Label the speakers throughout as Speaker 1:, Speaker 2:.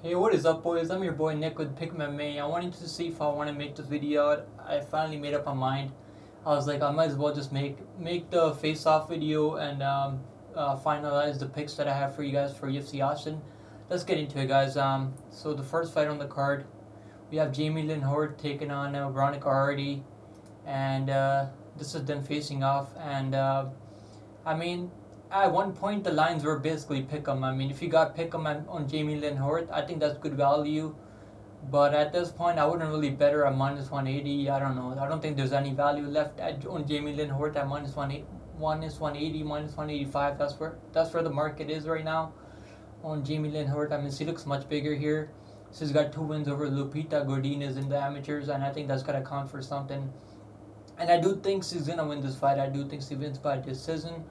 Speaker 1: Hey, what is up, boys? I'm your boy Nick with Pick MMA. I wanted to see if I want to make this video. I finally made up my mind. I was like, I might as well just make the face-off video and finalize the picks that I have for you guys for UFC Austin. Let's get into it, guys. So the first fight on the card, we have Jamie Lynn Hort taking on Veronica Hardy, and this is them facing off. And I mean, at one point the lines were basically pick 'em. I mean, if you got pick 'em on Jamie Lynn Hort, I think that's good value. But at this point, I wouldn't really bet her at minus 180. I don't know. I don't think there's any value left on Jamie Lynn Hort at minus 180, minus 185. That's where the market is right now on Jamie Lynn Hort. I mean, she looks much bigger here. She's got 2 wins over Lupita Godinez in the amateurs, and I think that's gotta count for something. And I do think she's gonna win this fight. I do think she wins by decision.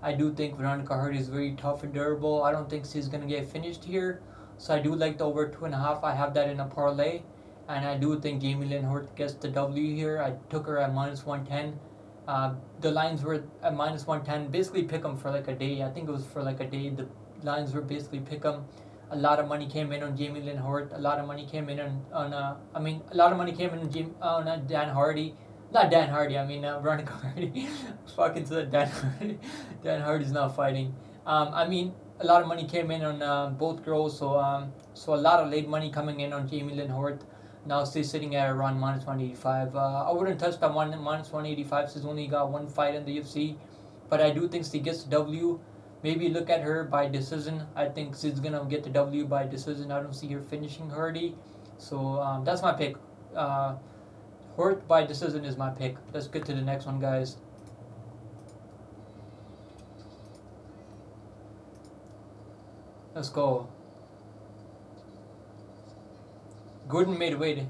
Speaker 1: I do think Veronica Hardy is very tough and durable. I don't think she's going to get finished here. So I do like the over 2.5. I have that in a parlay. And I do think Jamie Lynn Hort gets the W here. I took her at minus 110. The lines were at minus 110. Basically pick them for like a day. I think it was for like a day. The lines were basically pick them. A lot of money came in on Jamie Lynn Hort. A lot of money came in on a lot of money came in on Dan Hardy. Not Dan Hardy, I mean Veronica Hardy. Fucking said Dan Hardy. Dan Hardy's not fighting. I mean, a lot of money came in on both girls, so a lot of late money coming in on Jamie Lynn Hort. Now she's sitting at around minus 185. I wouldn't touch that one minus 185. She's only got one fight in the UFC, but I do think she gets the W. Maybe look at her by decision. I think she's gonna get the W by decision. I don't see her finishing Hardy, so that's my pick. Hort by decision is my pick. Let's get to the next one, guys. Let's go. Gooden made weight.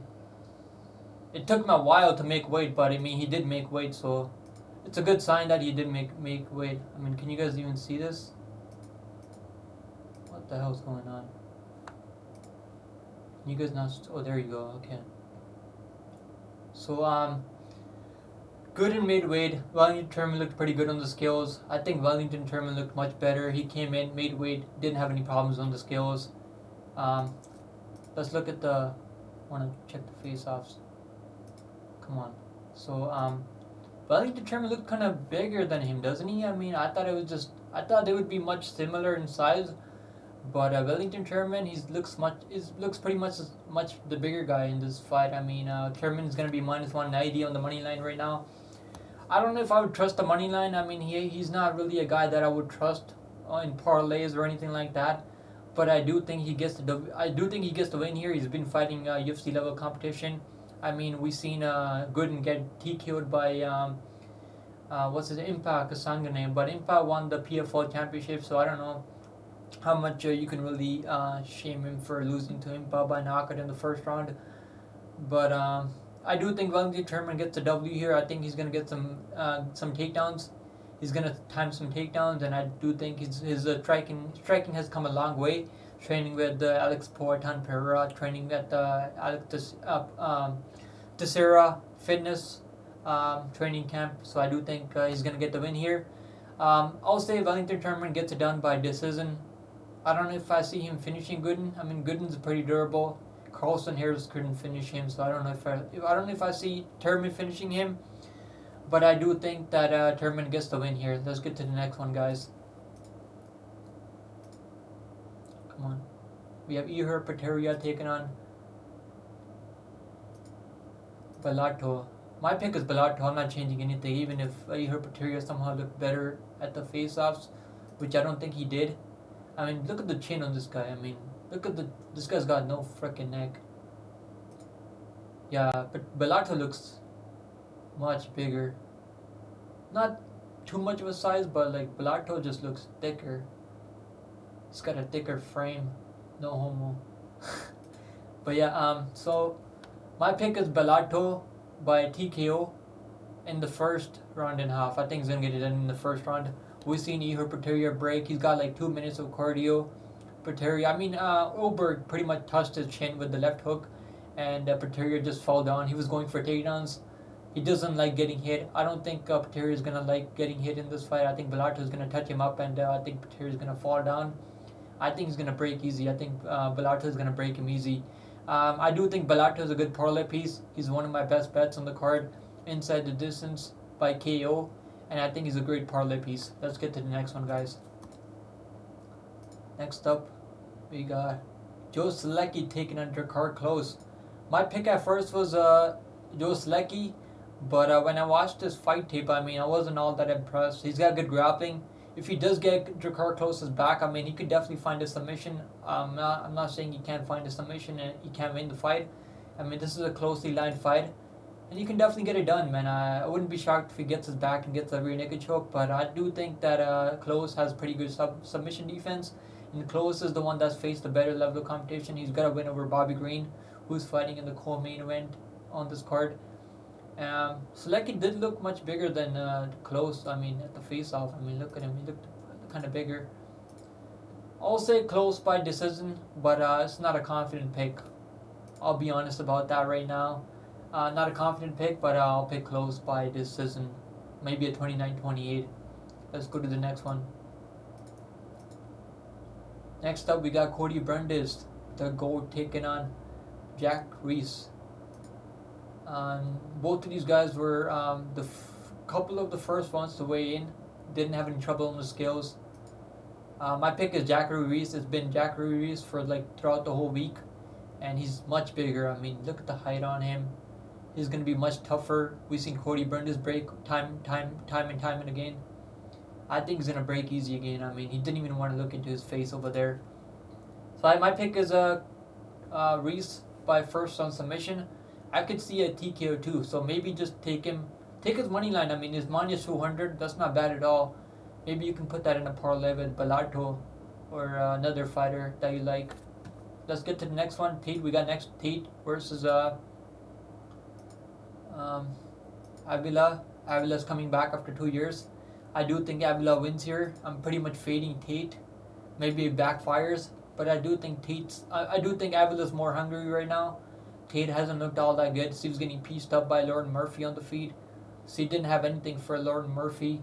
Speaker 1: It took him a while to make weight, but I mean, he did make weight, so it's a good sign that he did make weight. I mean, can you guys even see this? What the hell's going on? Can you guys not? Oh, there you go. Okay. So, Gooden made weight. Wellington Turman looked pretty good on the scales. I think Wellington Turman looked much better. He came in, made weight, didn't have any problems on the scales. Let's look at the. Want to check the face-offs. Come on. So, Wellington Turman looked kind of bigger than him, doesn't he? I mean, I thought they would be much similar in size. But Wellington Turman, he looks pretty much the bigger guy in this fight. I mean, Turman is gonna be minus 190 on the money line right now. I don't know if I would trust the money line. I mean, he's not really a guy that I would trust in parlays or anything like that. But I do think he gets the win here. He's been fighting UFC level competition. I mean, we've seen Gooden get TKO'd by what's his Impact Kasangane, but Impact won the PFL championship, so I don't know how much you can really shame him for losing to Impa by knockout in the first round. But I do think Wellington Turman gets a W here. I think he's going to get some takedowns. He's going to time some takedowns, and I do think his striking has come a long way. Training with Alex Poitin Pereira, training at Alex Teixeira Fitness training camp. So I do think he's going to get the win here. I'll say Wellington Turman gets it done by decision. I don't know if I see him finishing Gooden. I mean, Gooden's pretty durable. Carlson Harris couldn't finish him, so I don't know if I see Turman finishing him. But I do think that Turman gets the win here. Let's get to the next one, guys. Come on. We have Ihor Potieria taking on Bellato. My pick is Bellato. I'm not changing anything, even if Ihor Potieria somehow looked better at the face-offs, which I don't think he did. I mean, look at the chin on this guy. I mean, this guy's got no freaking neck. Yeah, but Bellato looks much bigger. Not too much of a size, but like Bellato just looks thicker. He's got a thicker frame. No homo. But yeah, so my pick is Bellato by TKO in the first round and a half. I think he's gonna get it done in the first round. We've seen Ihor Potieria break. He's got like 2 minutes of cardio. Oberg pretty much touched his chin with the left hook, and Potieria just fell down. He was going for takedowns. He doesn't like getting hit. I don't think Potieria is gonna like getting hit in this fight. I think Bellato is gonna touch him up, and I think Potieria is gonna fall down. I think he's gonna break easy. I think Bellator is gonna break him easy. I do think Bellator is a good parlay piece. He's one of my best bets on the card, inside the distance by KO, and I think he's a great parlay piece. Let's get to the next one, guys. Next up, we got Joe Selecki taking under card close. My pick at first was Joe Selecki, but when I watched this fight tape, I mean, I wasn't all that impressed. He's got good grappling. If he does get Drakkar Klose's back, I mean, he could definitely find a submission. I'm not saying he can't find a submission and he can't win the fight. I mean, this is a closely lined fight, and he can definitely get it done, man. I wouldn't be shocked if he gets his back and gets a rear naked choke, but I do think that Klose has pretty good submission defense, and Klose is the one that's faced a better level of competition. He's got a win over Bobby Green, who's fighting in the co-main event on this card. Selecki did look much bigger than Klose. I mean, at the face-off. I mean, look at him. He looked kind of bigger. I'll say Klose by decision, but it's not a confident pick. I'll be honest about that right now. Not a confident pick, but I'll pick Klose by decision. Maybe a 29-28. Let's go to the next one. Next up, we got Cody Brundis, the GOAT, taking on Jack Reese. Both of these guys were couple of the first ones to weigh in. Didn't have any trouble on the scales. My pick is Jacare Reese. It's been Jacare Reese for like throughout the whole week, and he's much bigger. I mean, look at the height on him. He's gonna be much tougher. We've seen Cody Brundis break time and again. I think he's gonna break easy again. I mean, he didn't even want to look into his face over there. So my pick is Reese by first on submission. I could see a TKO too, so maybe just take his money line. I mean, his minus 200, that's not bad at all. Maybe you can put that in a parlay with Bellator or another fighter that you like. Let's get to the next one. Tate, we got next Tate versus Avila. Avila's coming back after 2 years. I do think Avila wins here. I'm pretty much fading Tate. Maybe it backfires, but I do think Avila's more hungry right now. Tate hasn't looked all that good. So he was getting pieced up by Lauren Murphy on the feet. So he didn't have anything for Lauren Murphy.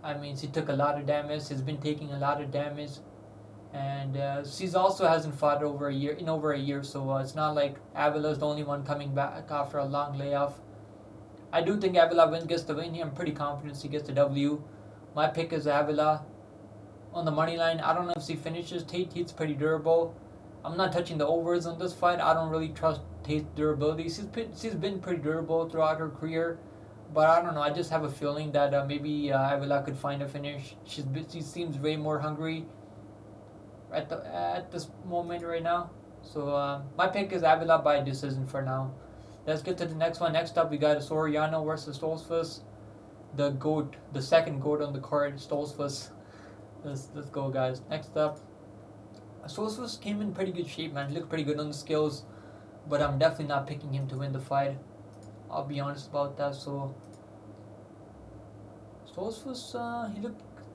Speaker 1: I mean, he took a lot of damage. He's been taking a lot of damage. And he's also hasn't fought in over a year. So it's not like Avila's the only one coming back after a long layoff. I do think Avila gets the win here. I'm pretty confident he gets the W. My pick is Avila. On the money line, I don't know if he finishes Tate. Tate's pretty durable. I'm not touching the overs on this fight. I don't really trust Tate's durability. She's been pretty durable throughout her career, but I don't know. I just have a feeling that maybe Avila could find a finish. She seems way more hungry at this moment right now. So my pick is Avila by decision for now. Let's get to the next one. Next up, we got Soriano versus Stoltzfus. The GOAT, the second GOAT on the card, Stoltzfus. Let's go, guys. Next up, Stoltzfus came in pretty good shape, man. He looked pretty good on the skills, but I'm definitely not picking him to win the fight. I'll be honest about that. So Stoltzfus,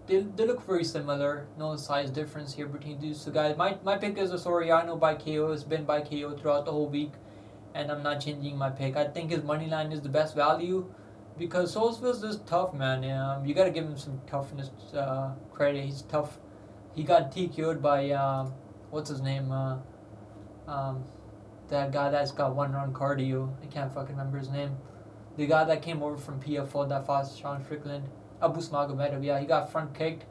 Speaker 1: they look very similar. No size difference here between these two guys. My pick is a Soriano by KO. It's been by KO throughout the whole week, and I'm not changing my pick. I think his money line is the best value because Stoltzfus is tough, man. You gotta give him some toughness credit. He's tough. He got TKO'd by what's his name? That guy that's got 1 round cardio. I can't fucking remember his name. The guy that came over from PFO that fought Sean Strickland. Abu Smagomedov. Yeah, he got front kicked.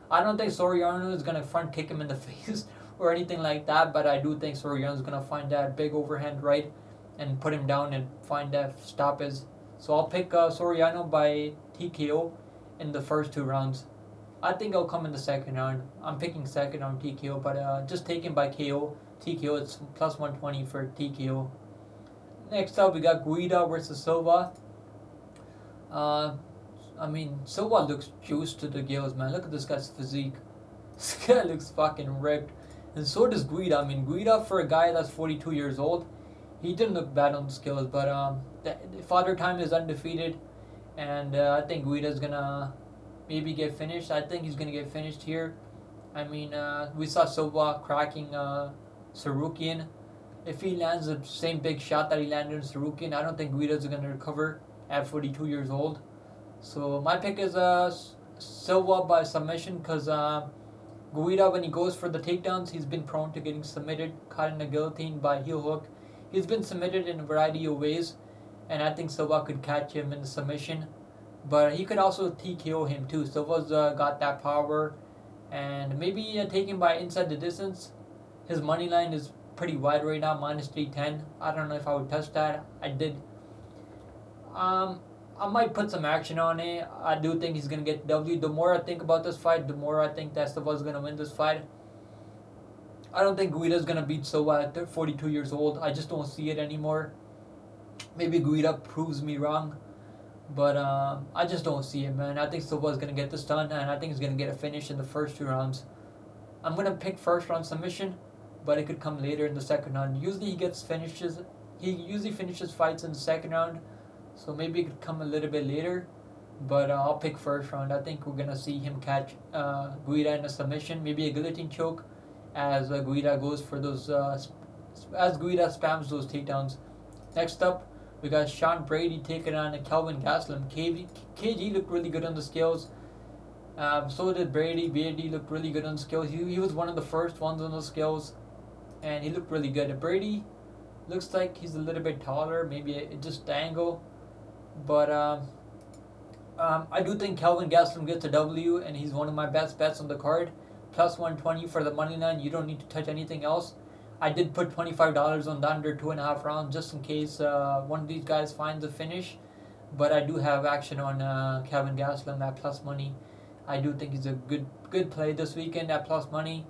Speaker 1: I don't think Soriano is gonna front kick him in the face or anything like that, but I do think Soriano is gonna find that big overhand right and put him down and find that stoppage. So I'll pick Soriano by TKO in the first 2 rounds. I think I'll come in the second round. I'm picking second round TKO, but just take him by KO. TKO, it's plus 120 for TKO. Next up, we got Guida versus Silva. I mean, Silva looks juiced to the gills, man. Look at this guy's physique. This guy looks fucking ripped. And so does Guida. I mean, Guida, for a guy that's 42 years old, he didn't look bad on the skills, but the Father Time is undefeated, and I think Guida's gonna maybe get finished. I think he's gonna get finished here. I mean, we saw Silva cracking Tsarukyan. If he lands the same big shot that he landed in Tsarukyan, I don't think Guida's gonna recover at 42 years old. So my pick is Silva by submission because Guida, when he goes for the takedowns, he's been prone to getting submitted, caught in a guillotine by heel hook. He's been submitted in a variety of ways, and I think Silva could catch him in the submission. But he could also TKO him too. Silva's got that power, and maybe take him by inside the distance. His money line is pretty wide right now, -310. I don't know if I would touch that. I did. I might put some action on it. I do think he's gonna get W. The more I think about this fight, the more I think that Silva's gonna win this fight. I don't think Guida's gonna beat Silva at 42 years old. I just don't see it anymore. Maybe Guida proves me wrong, but I just don't see it, man. I think Silva's gonna get this done, and I think he's gonna get a finish in the first 2 rounds. I'm gonna pick first round submission, but it could come later in the second round. Usually he gets finishes. He usually finishes fights in the second round, so maybe it could come a little bit later. But I'll pick first round. I think we're gonna see him catch Guida in a submission, maybe a guillotine choke, as Guida goes for those. As Guida spams those takedowns. Next up, we got Sean Brady taking on Kelvin Gastelum. KG looked really good on the scales. So did Brady. Brady looked really good on the scales. He was one of the first ones on the scales, and he looked really good. Brady looks like he's a little bit taller, maybe just the angle, but I do think Kelvin Gastelum gets a W, and he's one of my best bets on the card. +120 for the money line. You don't need to touch anything else. I did put $25 on the under 2.5 rounds just in case one of these guys finds a finish, but I do have action on Kelvin Gastelum at plus money. I do think he's a good play this weekend at plus money,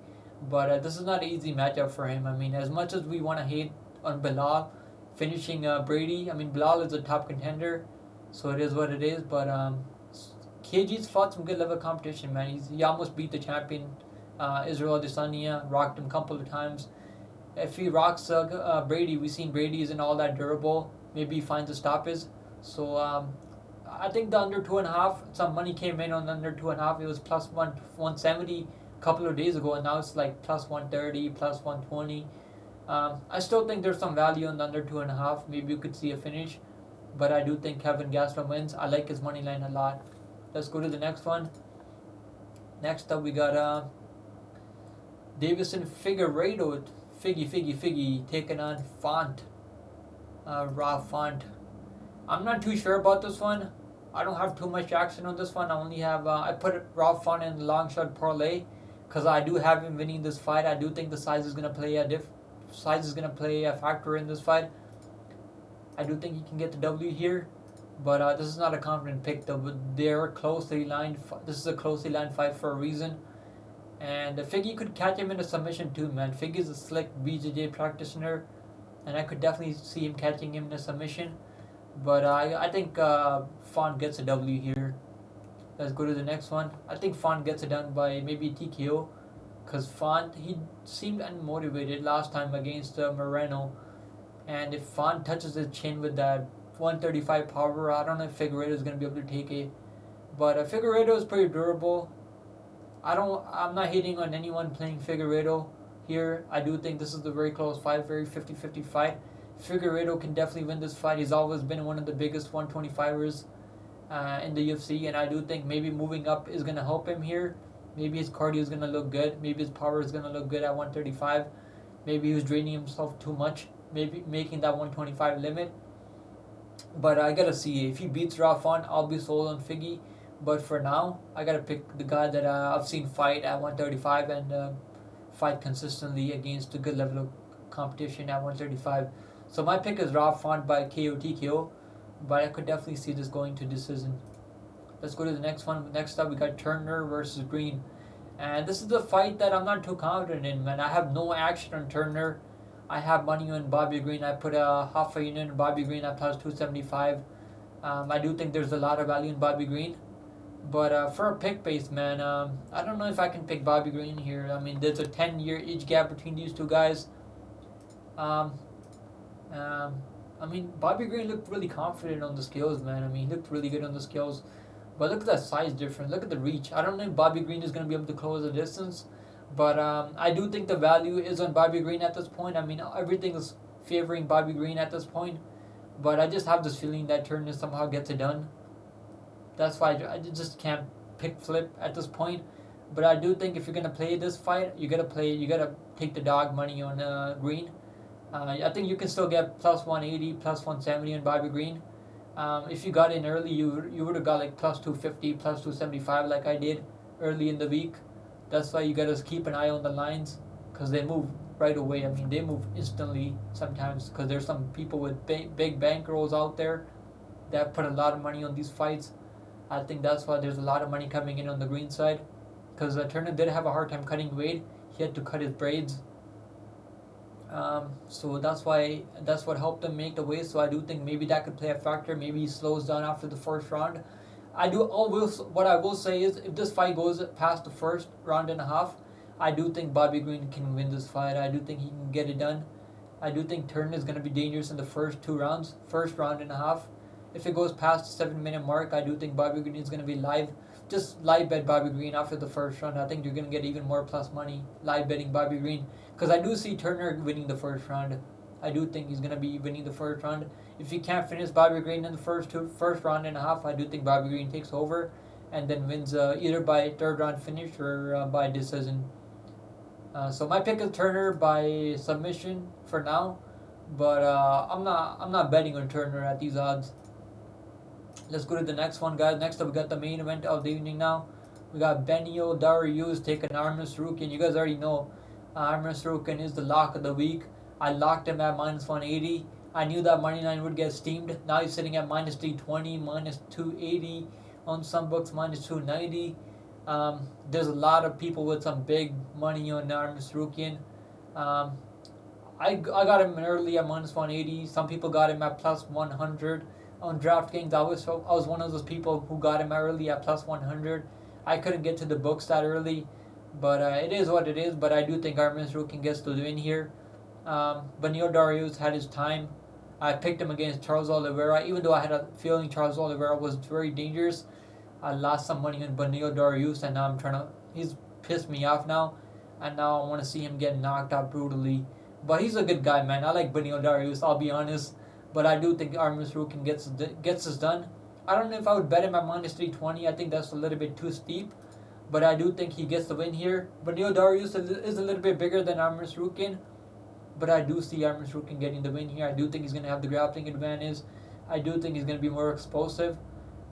Speaker 1: but this is not an easy matchup for him. I mean, as much as we want to hate on Bilal finishing Brady, I mean, Bilal is a top contender, so it is what it is. But KG's fought some good level competition, man. He almost beat the champion, Israel Adesanya, rocked him a couple of times. If he rocks Brady, we've seen Brady isn't all that durable. Maybe he finds a stoppage. So I think the under 2.5. Some money came in on the under 2.5. It was plus 170 a couple of days ago, and now it's like plus 130, plus 120. I still think there's some value on the under 2.5. Maybe you could see a finish, but I do think Kelvin Gastelum wins. I like his money line a lot. Let's go to the next one. Next up, we got Davison Figueiredo. Figgy taking on Font. Rob Font. I'm not too sure about this one. I don't have too much action on this one. I only have I put Rob Font in the long shot parlay because I do have him winning this fight. I do think the size is gonna play a factor in this fight. I do think he can get the W here, but this is not a confident pick. They're closely lined. This is a closely lined fight for a reason. And Figgy could catch him in a submission too, man. Figgy's a slick BJJ practitioner, and I could definitely see him catching him in a submission. But I think Font gets a W here. Let's go to the next one. I think Font gets it done by maybe TKO, because Font, he seemed unmotivated last time against Moreno. And if Font touches his chin with that 135 power, I don't know if Figueiredo is going to be able to take it. But Figueiredo is pretty durable. I'm not hating on anyone playing Figueiredo here. I do think this is a very close fight, very 50-50 fight. Figueiredo can definitely win this fight. He's always been one of the biggest 125ers in the UFC, and I do think maybe moving up is going to help him here. Maybe his cardio is going to look good. Maybe his power is going to look good at 135. Maybe he was draining himself too much, maybe making that 125 limit. But I got to see. If he beats Rob Font, I'll be sold on Figgy. But for now, I gotta pick the guy that I've seen fight at 135 and fight consistently against a good level of competition at 135. So my pick is Rob Font by KO TKO, but I could definitely see this going to decision. Let's go to the next one. Next up, we got Turner versus Green, and this is the fight that I'm not too confident in, man. I have no action on Turner. I have money on Bobby Green. I put a half a unit on Bobby Green at plus 275. I do think there's a lot of value in Bobby Green. But for a pick base, man, I don't know if I can pick Bobby Green here. I mean, there's a 10-year age gap between these two guys. I mean, Bobby Green looked really confident on the scales, man. I mean, he looked really good on the scales. But look at that size difference. Look at the reach. I don't know if Bobby Green is going to be able to close the distance. But I do think the value is on Bobby Green at this point. I mean, everything is favoring Bobby Green at this point. But I just have this feeling that Turner somehow gets it done. That's why I just can't pick flip at this point. But I do think if you're gonna play this fight, you gotta take the dog money on Green. I think you can still get plus 180, plus 170 on Bobby Green. If you got in early, you would have got like plus 250, plus 275 like I did early in the week. That's why you gotta keep an eye on the lines because they move right away. I mean, they move instantly sometimes because there's some people with big bankrolls out there that put a lot of money on these fights. I think that's why there's a lot of money coming in on the Green side because Turner did have a hard time cutting weight. He had to cut his braids. So that's what helped him make the weight. So I do think maybe that could play a factor. Maybe he slows down after the first round. What I will say is if this fight goes past the first round and a half, I do think Bobby Green can win this fight. I do think he can get it done. I do think Turner is going to be dangerous in the first 2 rounds, first round and a half. If it goes past the 7-minute mark, I do think Bobby Green is going to be live. Just live bet Bobby Green after the first round. I think you're going to get even more plus money live betting Bobby Green. Because I do see Turner winning the first round. I do think he's going to be winning the first round. If he can't finish Bobby Green in the first round and a half, I do think Bobby Green takes over and then wins either by 3rd round finish or by decision. So my pick is Turner by submission for now. But I'm not betting on Turner at these odds. Let's go to the next one, guys. Next up, we got the main event of the evening now. We got Benio Dariush taking Armin Tsarukyan. You guys already know Armin Tsarukyan is the lock of the week. I locked him at minus 180. I knew that money line would get steamed. Now he's sitting at minus 320, minus 280 on some books, minus 290. There's a lot of people with some big money on Armin Tsarukyan. I got him early at minus 180. Some people got him at plus 100. On DraftKings, I was one of those people who got him early at plus 100. I couldn't get to the books that early, but it is what it is. But I do think Armin Tsarukyan gets to win here. Benio Dariush had his time. I picked him against Charles Oliveira, even though I had a feeling Charles Oliveira was very dangerous. I lost some money on Benio Dariush, and now he's pissed me off now, and now I want to see him get knocked out brutally. But he's a good guy, man. I like Benio Dariush, I'll be honest. But I do think Armin Tsarukyan gets this done. I don't know if I would bet him at minus 320. I think that's a little bit too steep. But I do think he gets the win here. Benio Dariush is a little bit bigger than Armin Tsarukyan. But I do see Armin Tsarukyan getting the win here. I do think he's going to have the grappling advantage. I do think he's going to be more explosive.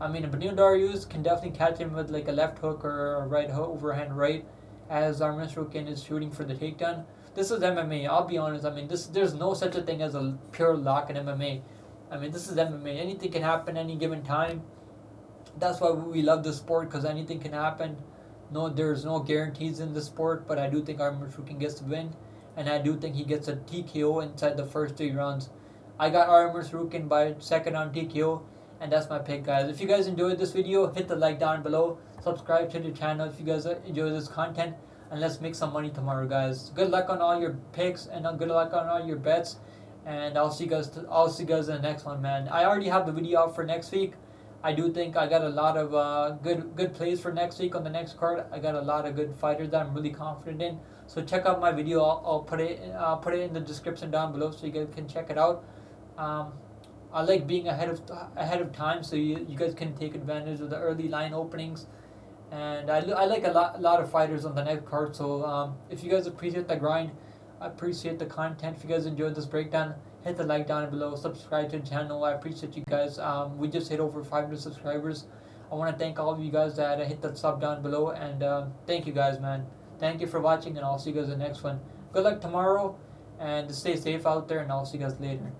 Speaker 1: I mean, Benio Dariush can definitely catch him with like a left hook or a right hook, overhand right, as Armin Tsarukyan is shooting for the takedown. This is MMA. I'll be honest. I mean, there's no such a thing as a pure lock in MMA. I mean, this is MMA. Anything can happen any given time. That's why we love this sport, because anything can happen. No, there's no guarantees in this sport, but I do think Armin Tsarukyan gets the win, and I do think he gets a TKO inside the first 3 rounds. I got Armin Tsarukyan by 2nd round TKO, and that's my pick, guys. If you guys enjoyed this video, hit the like down below. Subscribe to the channel if you guys enjoy this content. And let's make some money tomorrow, guys. Good luck on all your picks and good luck on all your bets. And I'll see you guys in the next one, man. I already have the video out for next week. I do think I got a lot of good plays for next week on the next card. I got a lot of good fighters that I'm really confident in. So check out my video. I'll put it in the description down below so you guys can check it out. I like being ahead of time so you guys can take advantage of the early line openings. And I like a lot of fighters on the next card. So if you guys appreciate the grind, I appreciate the content. If you guys enjoyed this breakdown, hit the like down below. Subscribe to the channel. I appreciate you guys. We just hit over 500 subscribers. I want to thank all of you guys that hit that sub down below. And thank you guys, man. Thank you for watching, and I'll see you guys in the next one. Good luck tomorrow, and stay safe out there, and I'll see you guys later.